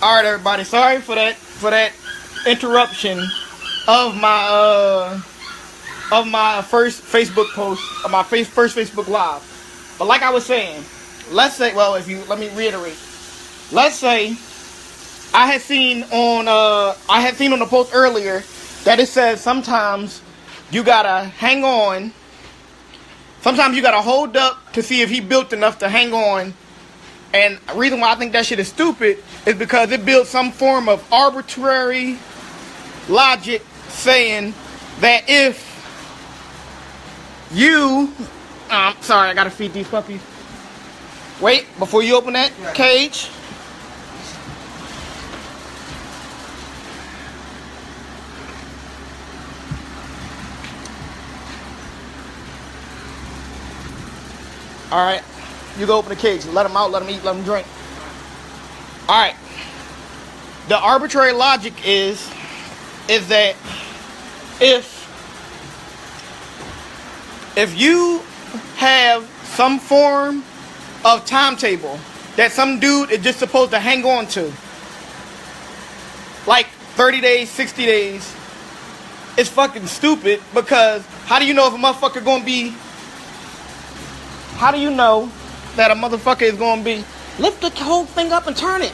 All right, everybody. Sorry for that interruption of my first Facebook post, of my first Facebook Live. But like I was saying, let's say, well, let me reiterate. Let's say I had seen on the post earlier that it says sometimes you gotta hang on. Sometimes you gotta hold up to see if he built enough to hang on. And the reason why I think that shit is stupid is because it builds some form of arbitrary logic saying that if you... sorry, I gotta feed these puppies. Wait, before you open that cage. Alright. You go open the cage, let them out, let them eat, let them drink. Alright. The arbitrary logic is that if you have some form of timetable that some dude is just supposed to hang on to, like 30 days, 60 days, it's fucking stupid, because how do you know if a motherfucker gonna be... How do you know that a motherfucker is going to be... Lift the whole thing up and turn it.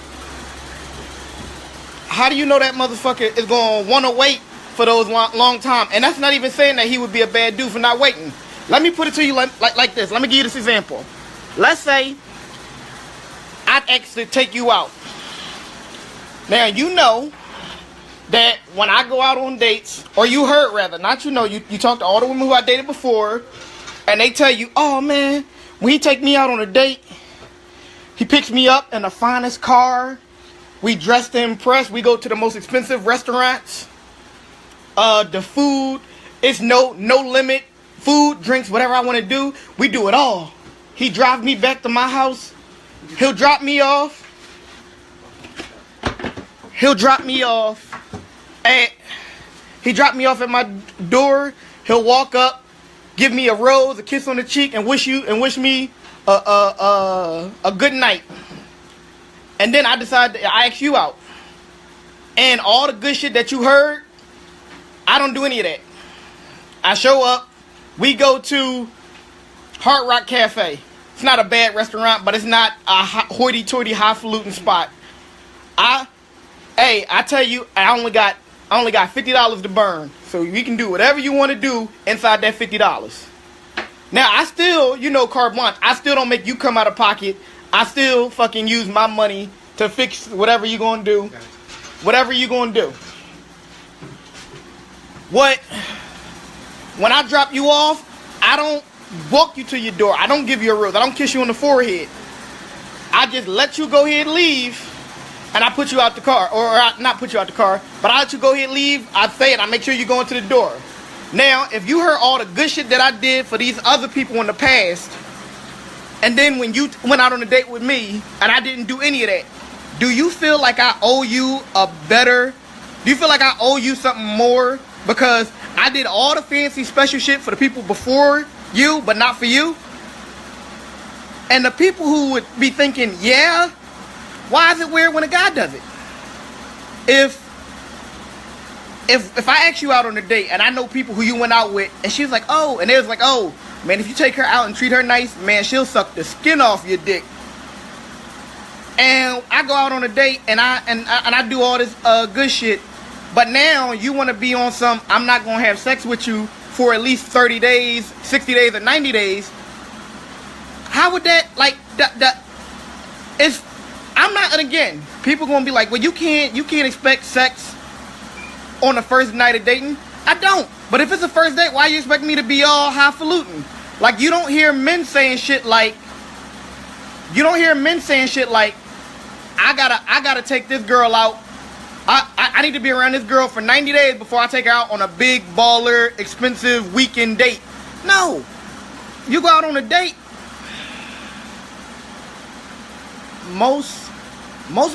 How do you know that motherfucker is going to want to wait for those long time? And that's not even saying that he would be a bad dude for not waiting. Let me put it to you like this. Let me give you this example. Let's say I'd actually take you out. Now, you know that when I go out on dates, or you heard rather, not you know, you talk to all the women who I dated before, and they tell you, oh man, when he take me out on a date, he picks me up in the finest car. We dress to impress. We go to the most expensive restaurants. The food, it's no limit. Food, drinks, whatever I want to do, we do it all. He drives me back to my house. He'll drop me off. He dropped me off at my door. He'll walk up, give me a rose, a kiss on the cheek, and wish me a good night. And then I ask you out. And all the good shit that you heard, I don't do any of that. I show up. We go to Hard Rock Cafe. It's not a bad restaurant, but it's not a hoity-toity, highfalutin spot. I tell you, I only got $50 to burn. So you can do whatever you want to do inside that $50. Now, I still, carte blanche. I still don't make you come out of pocket. I still fucking use my money to fix whatever you're going to do. Whatever you're going to do. When I drop you off, I don't walk you to your door. I don't give you a rose. I don't kiss you on the forehead. I just let you go ahead and leave. And I put you out the car, not put you out the car, but I let you go ahead and leave. I say it. I make sure you go into the door. Now, if you heard all the good shit that I did for these other people in the past, and then when you went out on a date with me and I didn't do any of that, do you feel like I owe you do you feel like I owe you something more because I did all the fancy special shit for the people before you, but not for you? And the people who would be thinking, yeah, why is it weird when a guy does it? If I ask you out on a date and I know people who you went out with and she was like, oh, and they was like, oh, man, if you take her out and treat her nice, man, she'll suck the skin off your dick. And I go out on a date and I do all this good shit, but now you want to be on some, I'm not going to have sex with you for at least 30 days, 60 days, or 90 days. How would that, I'm not, and again, people gonna be like, well, you can't expect sex on the first night of dating. I don't. But if it's the first date, why you expect me to be all highfalutin? Like, you don't hear men saying shit like, I gotta take this girl out. I need to be around this girl for 90 days before I take her out on a big baller, expensive weekend date. No. You go out on a date. Most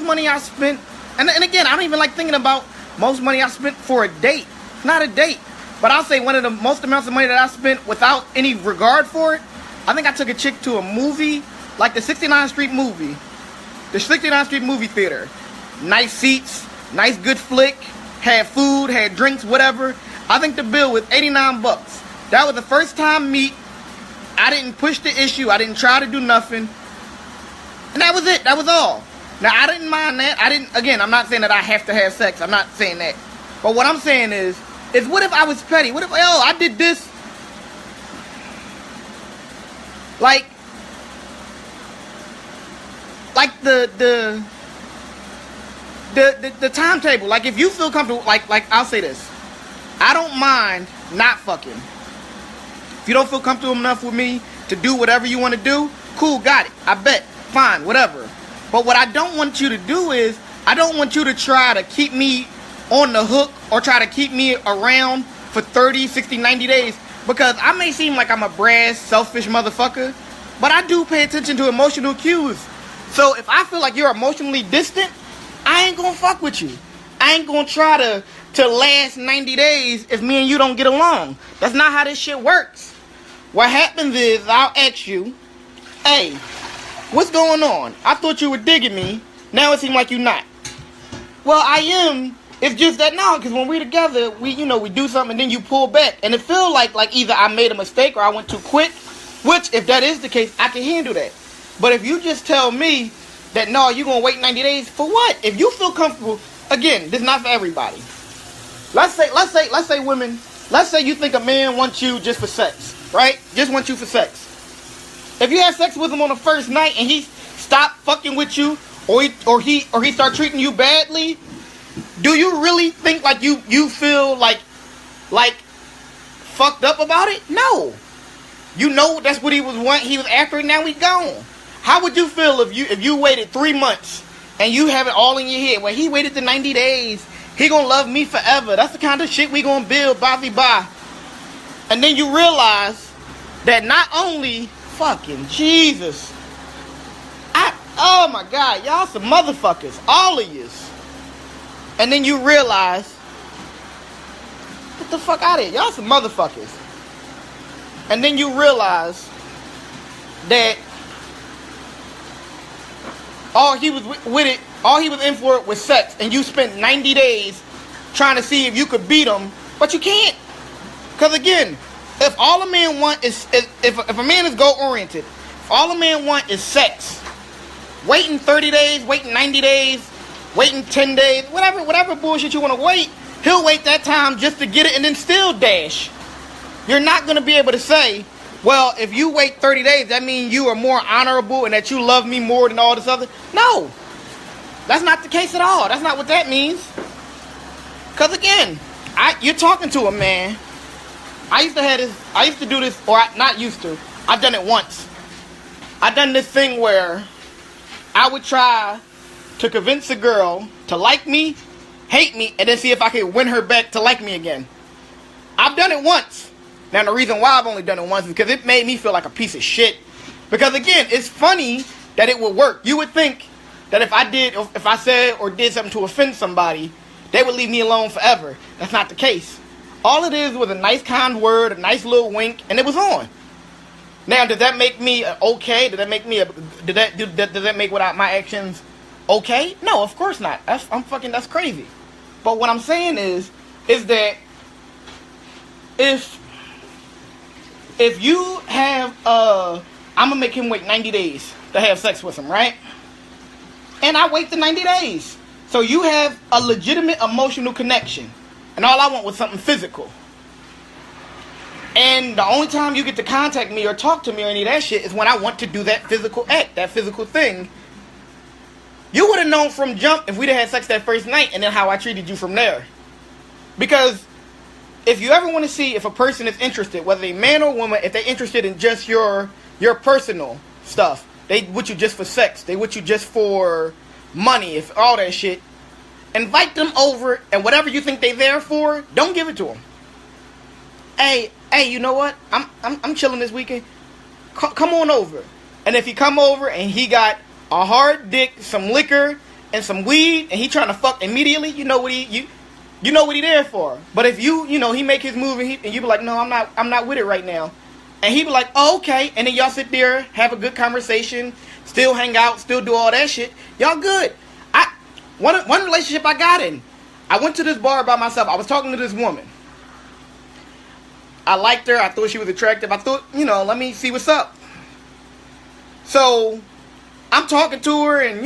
money I spent, and again, I don't even like thinking about most money I spent for a date. It's not a date. But I'll say one of the most amounts of money that I spent without any regard for it, I think I took a chick to a movie, like the 69th Street movie. The 69th Street movie theater. nice seats, nice good flick, had food, had drinks, whatever. I think the bill was $89. That was the first time meet. I didn't push the issue. I didn't try to do nothing. And that was it. That was all. Now, I didn't mind that. Again, I'm not saying that I have to have sex. I'm not saying that. But what I'm saying is what if I was petty? What if, I did this? Like the timetable. Like, if you feel comfortable, like I'll say this. I don't mind not fucking. If you don't feel comfortable enough with me to do whatever you want to do, cool, got it. I bet. Fine, whatever. But what I don't want you to do is, I don't want you to try to keep me on the hook or try to keep me around for 30, 60, 90 days. Because I may seem like I'm a brass, selfish motherfucker, but I do pay attention to emotional cues. So if I feel like you're emotionally distant, I ain't gonna fuck with you. I ain't gonna try to last 90 days if me and you don't get along. That's not how this shit works. What happens is, I'll ask you, hey, what's going on? I thought you were digging me. Now it seems like you're not. Well, I am. It's just that now, because when we're together, we do something and then you pull back. And it feels like either I made a mistake or I went too quick. Which, if that is the case, I can handle that. But if you just tell me that, no, you're going to wait 90 days, for what? If you feel comfortable, again, this is not for everybody. Let's say women, let's say you think a man wants you just for sex, right? Just wants you for sex. If you have sex with him on the first night and he stopped fucking with you, or he start treating you badly, do you really think like you feel like fucked up about it? No. You know that's what he was after it, now he gone. How would you feel if you waited 3 months and you have it all in your head? Well, he waited the 90 days. He gonna love me forever. That's the kind of shit we gonna build by. And then you realize that not only fucking Jesus. Oh my God, y'all some motherfuckers. All of yous. And then you realize, get the fuck out of here. Y'all some motherfuckers. And then you realize that all he was in for it was sex, and you spent 90 days trying to see if you could beat him, but you can't. Because again, if all a man want is, if a man is goal oriented, if all a man want is sex, waiting 30 days, waiting 90 days, waiting 10 days, whatever bullshit you want to wait, he'll wait that time just to get it and then still dash. You're not going to be able to say, well, if you wait 30 days, that means you are more honorable and that you love me more than all this other. No. That's not the case at all. That's not what that means. Because again, you're talking to a man. I used to do this, or not used to. I've done it once. I've done this thing where I would try to convince a girl to like me, hate me, and then see if I could win her back to like me again. I've done it once. Now, the reason why I've only done it once is because it made me feel like a piece of shit. Because, again, it's funny that it would work. You would think that if I said or did something to offend somebody, they would leave me alone forever. That's not the case. All it is was a nice, kind word, a nice little wink, and it was on. Now, does that make me okay? Does that make my actions okay? No, of course not. That's crazy. But what I'm saying is that if you have, I'm going to make him wait 90 days to have sex with him, right? And I wait the 90 days. So you have a legitimate emotional connection. And all I want was something physical. And the only time you get to contact me or talk to me or any of that shit is when I want to do that physical act, that physical thing. You would have known from jump if we'd have had sex that first night and then how I treated you from there. Because if you ever want to see if a person is interested, whether a man or woman, if they're interested in just your personal stuff, they with you just for sex, they with you just for money, if all that shit, invite them over, and whatever you think they're there for, don't give it to them. Hey, you know what? I'm chilling this weekend. Come on over. And if he come over and he got a hard dick, some liquor, and some weed, and he trying to fuck immediately, you know what he there for. But if he make his move and you be like, no, I'm not with it right now. And he be like, oh, okay. And then y'all sit there, have a good conversation, still hang out, still do all that shit. Y'all good. one relationship I got in, I went to this bar by myself. I was talking to this woman. I liked her. I thought she was attractive. I thought, let me see what's up. So I'm talking to her, and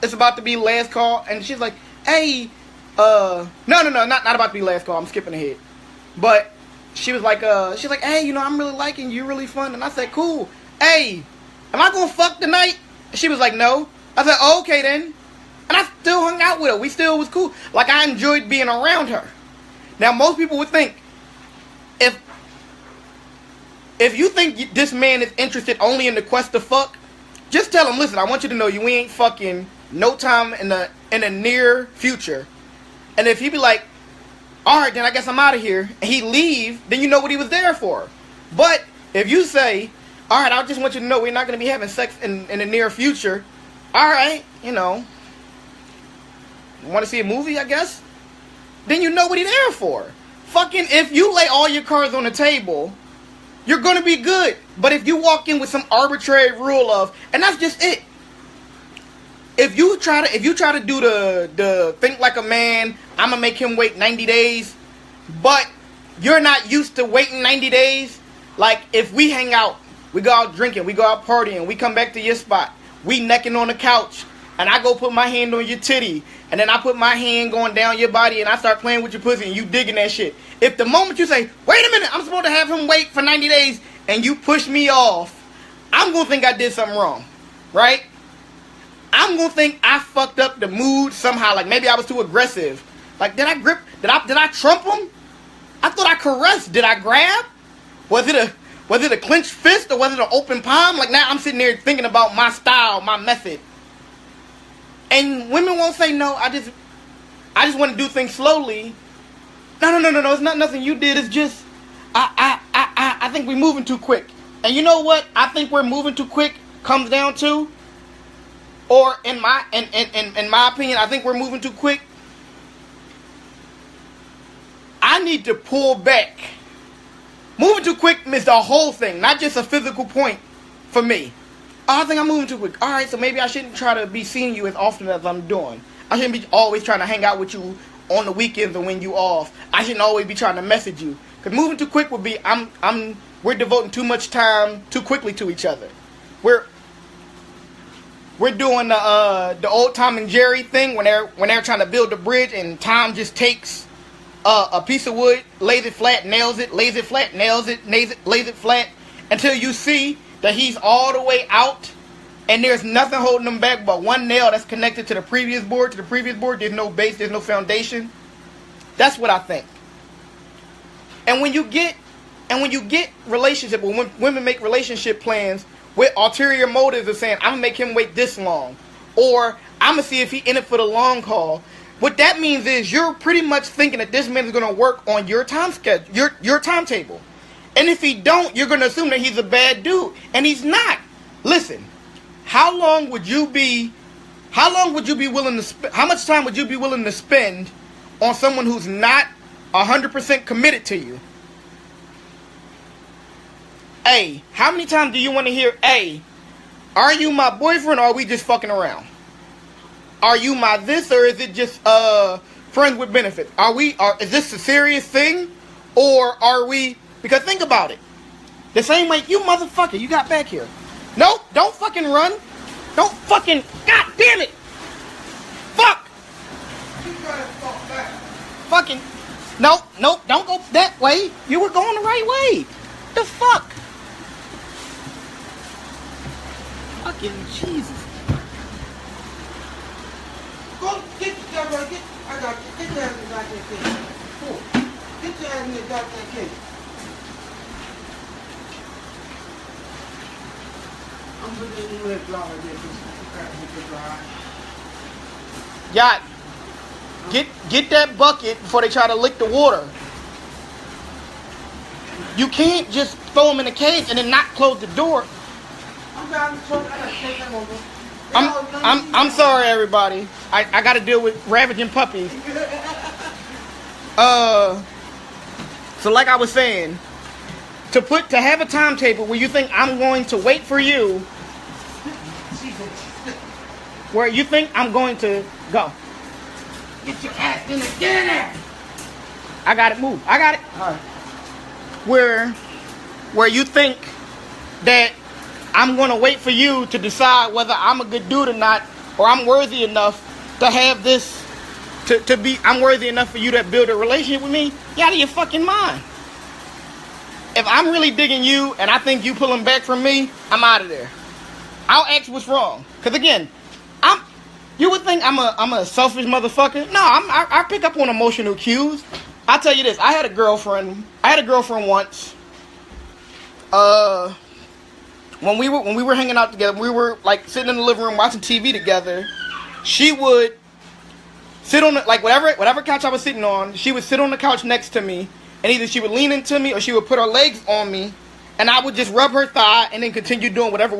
it's about to be last call, and she's like, "Hey, no, not about to be last call. I'm skipping ahead." But she was like, "Hey, I'm really liking you. You're really fun." And I said, "Cool. Hey, am I gonna fuck tonight?" She was like, "No." I said, "Oh, okay then." And I still hung out with her. We still was cool. Like, I enjoyed being around her. Now, most people would think, if you think this man is interested only in the quest to fuck, just tell him, "Listen, I want you to know we ain't fucking no time in the near future." And if he be like, "All right, then I guess I'm out of here," and he leave, then you know what he was there for. But if you say, "All right, I just want you to know we're not going to be having sex in the near future," all right, want to see a movie, I guess? Then you know what he's there for. Fucking, if you lay all your cards on the table, you're going to be good. But if you walk in with some arbitrary rule of, and that's just it. If you try to do the think like a man, I'm going to make him wait 90 days, but you're not used to waiting 90 days. Like, if we hang out, we go out drinking, we go out partying, we come back to your spot, we necking on the couch, and I go put my hand on your titty, and then I put my hand going down your body, and I start playing with your pussy, and you digging that shit. If the moment you say, "Wait a minute, I'm supposed to have him wait for 90 days, and you push me off, I'm going to think I did something wrong, right? I'm going to think I fucked up the mood somehow, like maybe I was too aggressive. Like, did I trump him? I thought I caressed. Did I grab? Was it a clenched fist, or was it an open palm? Like, now I'm sitting there thinking about my style, my method. And women won't say no. I just want to do things slowly. No. It's not nothing you did. It's just I think we're moving too quick. And you know what? I think we're moving too quick comes down to, or in my opinion, I think we're moving too quick. I need to pull back. Moving too quick is the whole thing, not just a physical point for me. I think I'm moving too quick. All right, so maybe I shouldn't try to be seeing you as often as I'm doing. I shouldn't be always trying to hang out with you on the weekends or when you off. I shouldn't always be trying to message you. Because moving too quick would be we're devoting too much time too quickly to each other. We're doing the old Tom and Jerry thing when they're trying to build a bridge, and Tom just takes a piece of wood, lays it flat, nails it, lays it flat, nails it, lays it flat, until you see that he's all the way out, and there's nothing holding him back but one nail that's connected to the previous board. There's no base, there's no foundation. That's what I think. And when you get relationship, when women make relationship plans with ulterior motives of saying, "I'm gonna make him wait this long," or "I'm gonna see if he in it for the long haul," what that means is you're pretty much thinking that this man is gonna work on your time schedule, your timetable. And if he don't, you're going to assume that he's a bad dude. And he's not. Listen, how much time would you be willing to spend on someone who's not 100% committed to you? A, how many times do you want to hear, "A, are you my boyfriend, or are we just fucking around? Are you my this, or is it just friends with benefits? Is this a serious thing, or are we..." Because think about it. The same way, "You motherfucker, you got back here." Nope, don't fucking run. Don't fucking, god damn it. Fuck. Fucking, nope, don't go that way. You were going the right way. The fuck? Fucking Jesus. Go get your brother, I got you. Get your ass in the goddamn cage. Cool. Get your ass in the goddamn cage. Yacht, get that bucket before they try to lick the water. You can't just throw them in a cage and then not close the door. I'm sorry, everybody. I got to deal with ravaging puppies. So like I was saying, to have a timetable where you think I'm going to wait for you, where you think I'm going to go. Get your ass in the dinner. I got it moved. I got it. All right. Where you think that I'm gonna wait for you to decide whether I'm a good dude or not, or I'm worthy enough to have this, to be, I'm worthy enough for you to build a relationship with me. You out of your fucking mind. If I'm really digging you and I think you pulling back from me, I'm out of there. I'll ask what's wrong. Cause again, you would think I'm a selfish motherfucker. No, I pick up on emotional cues. I'll tell you this. I had a girlfriend once. When we were hanging out together, we were like sitting in the living room watching TV together. She would sit on the, like whatever couch I was sitting on, she would sit on the couch next to me, and either she would lean into me or she would put her legs on me, and I would just rub her thigh and then continue doing whatever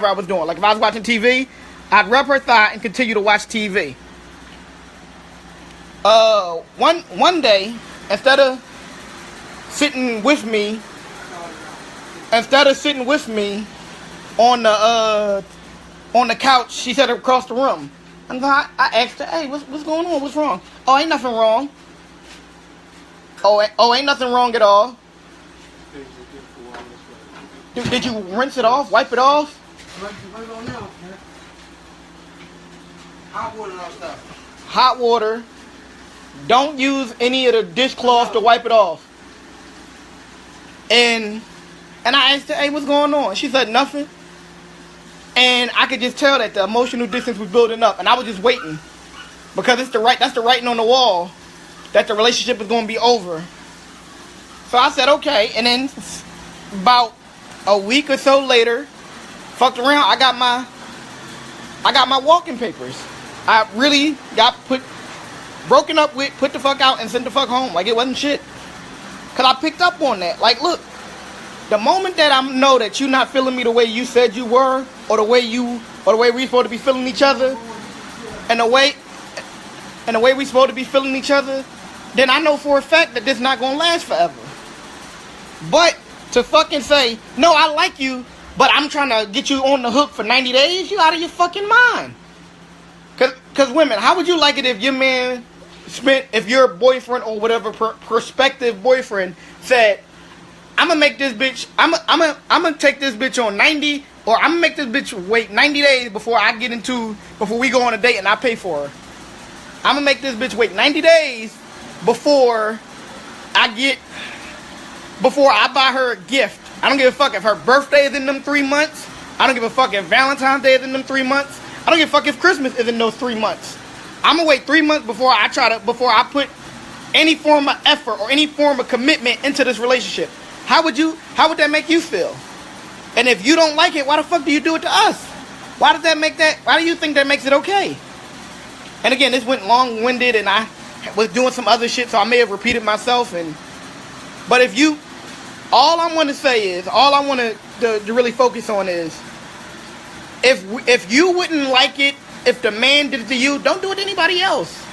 I was doing. Like if I was watching TV, I'd rub her thigh and continue to watch TV. One day, instead of sitting with me on the couch, she sat across the room. And I asked her, hey, what's going on? What's wrong? Oh, ain't nothing wrong. Oh, ain't nothing wrong at all. Did you rinse it off? Wipe it off? Hot water and all stuff. Hot water. Don't use any of the dishcloth to wipe it off. And I asked her, hey, what's going on? She said nothing. And I could just tell that the emotional distance was building up. And I was just waiting. Because that's the writing on the wall that the relationship is going to be over. So I said, okay. And then about a week or so later, fucked around, I got my walking papers. I really got broken up with, put the fuck out, and sent the fuck home. Like it wasn't shit. Because I picked up on that. Like, look. The moment that I know that you're not feeling me the way you said you were, or the way we supposed to be feeling each other, and the way we supposed to be feeling each other, then I know for a fact that this not gonna last forever. But to fucking say, no, I like you, but I'm trying to get you on the hook for 90 days, you out of your fucking mind. Cause women, how would you like it if your man if your boyfriend or whatever prospective boyfriend said, I'm gonna make this bitch, I'm gonna take this bitch on 90, or I'm gonna make this bitch wait 90 days before we go on a date and I pay for her. I'm gonna make this bitch wait 90 days before I buy her a gift. I don't give a fuck if her birthday is in them 3 months. I don't give a fuck if Valentine's Day is in them 3 months. I don't give a fuck if Christmas is in those 3 months. I'm gonna wait 3 months before I put any form of effort or any form of commitment into this relationship. How would that make you feel? And if you don't like it, why the fuck do you do it to us? Why do you think that makes it okay? And again, this went long-winded and I was doing some other shit, so I may have repeated myself. But all I want to really focus on is, if you wouldn't like it, if the man did it to you, don't do it to anybody else.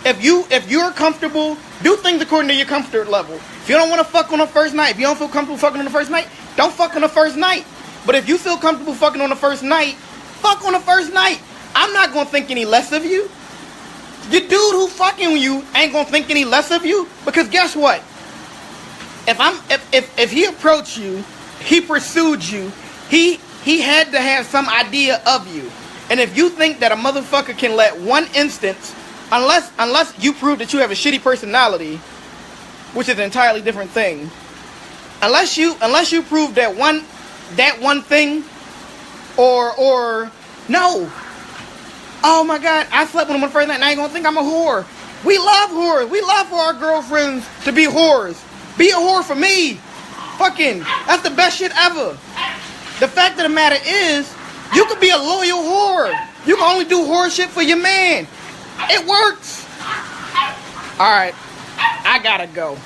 If you're comfortable, do things according to your comfort level. If you don't want to fuck on the first night, if you don't feel comfortable fucking on the first night, don't fuck on the first night. But if you feel comfortable fucking on the first night, fuck on the first night. I'm not gonna think any less of you. Your dude who fucking you ain't gonna think any less of you, because guess what? If he approached you, he pursued you, he had to have some idea of you. And if you think that a motherfucker can let one instance, unless you prove that you have a shitty personality, which is an entirely different thing, unless you prove that one thing, or no, oh my god, I slept with him on the first night and I ain't gonna think I'm a whore. We love whores. We love for our girlfriends to be whores. Be a whore for me. Fucking, that's the best shit ever. The fact of the matter is, you could be a loyal whore. You can only do whore shit for your man. It works. Alright, I gotta go.